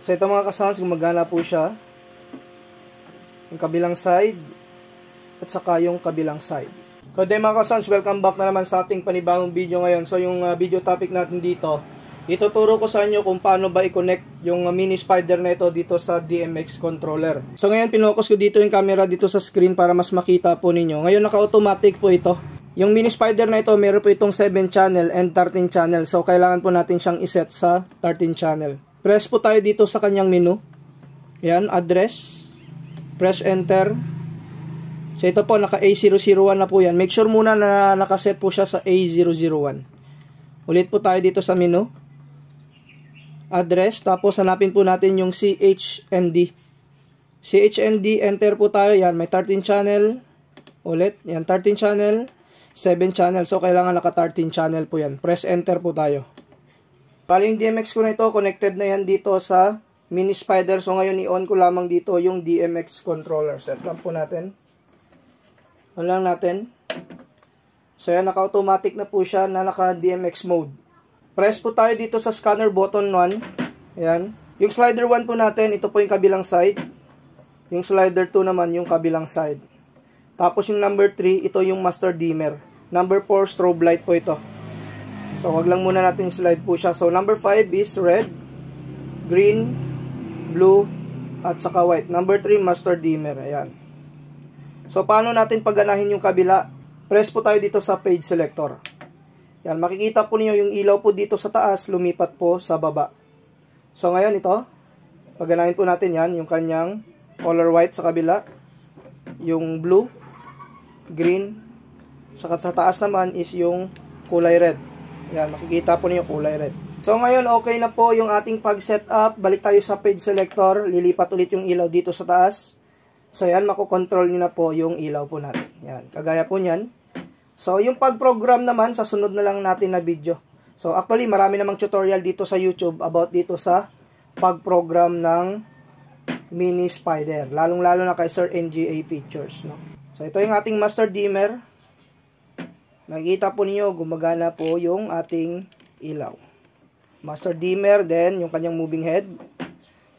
So ito mga ka-sounds, gumagana po siya. Yung kabilang side at saka yung kabilang side. So then mga ka-sounds, welcome back na naman sa ating panibagong video ngayon. So yung video topic natin dito, ituturo ko sa inyo kung paano ba i-connect yung mini spider na ito dito sa DMX controller. So ngayon pinokus ko dito yung camera dito sa screen para mas makita po ninyo. Ngayon naka-automatic po ito. Yung mini spider na ito, meron po itong 7 channel and 13 channel. So kailangan po natin siyang iset sa 13 channel. Press po tayo dito sa kanyang menu. Yan, address. Press enter. So ito po, naka A001 na po yan. Make sure muna na nakaset po siya sa A001. Ulit po tayo dito sa menu. Address. Tapos hanapin po natin yung CHND. CHND, enter po tayo. Yan, may 13 channel. Ulit, yan, 13 channel. 7 channel. So, kailangan naka 13 channel po yan. Press enter po tayo. Bali yung DMX ko na ito, connected na yan dito sa mini spider. So, ngayon i-on ko lamang dito yung DMX controller. Set lang po natin. On lang natin. So, yan, naka-automatic na po siya na naka-DMX mode. Press po tayo dito sa scanner button 1. Ayan. Yung slider 1 po natin, ito po yung kabilang side. Yung slider 2 naman, yung kabilang side. Tapos yung number 3, ito yung master dimmer. Number 4, strobe light po ito. So, wag lang muna natin slide po siya. So, number 5 is red, green, blue, at saka white. Number 3, master dimmer. Ayan. So, paano natin pagganahin yung kabila? Press po tayo dito sa page selector. Yan, makikita po niyo yung ilaw po dito sa taas, lumipat po sa baba. So, ngayon ito, pagganahin po natin yan, yung kanyang color white sa kabila, yung blue, green, saka sa taas naman is yung kulay red. Yan, makikita po niyo kulay red. So, ngayon okay na po yung ating pag-setup. Balik tayo sa page selector, lilipat ulit yung ilaw dito sa taas. So, yan, makokontrol niyo na po yung ilaw po natin. Yan, kagaya po niyan. So, yung pag-program naman, sa sunod na lang natin na video. So, actually, marami namang tutorial dito sa YouTube about dito sa pag-program ng mini spider. Lalong-lalo na kay Sir NGA Features, no? So, ito yung ating master dimmer. Makikita po niyo, gumagana po yung ating ilaw. Master dimmer, then yung kanyang moving head.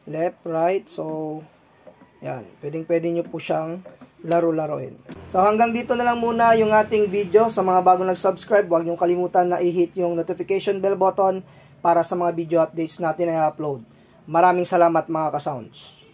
Left, right. So, yan. Pwedeng-pwede nyo po siyang laro-laroin. So hanggang dito na lang muna yung ating video. Sa mga bagong nag-subscribe, huwag nyo kalimutan na i-hit yung notification bell button para sa mga video updates natin na i-upload. Maraming salamat mga ka-sounds.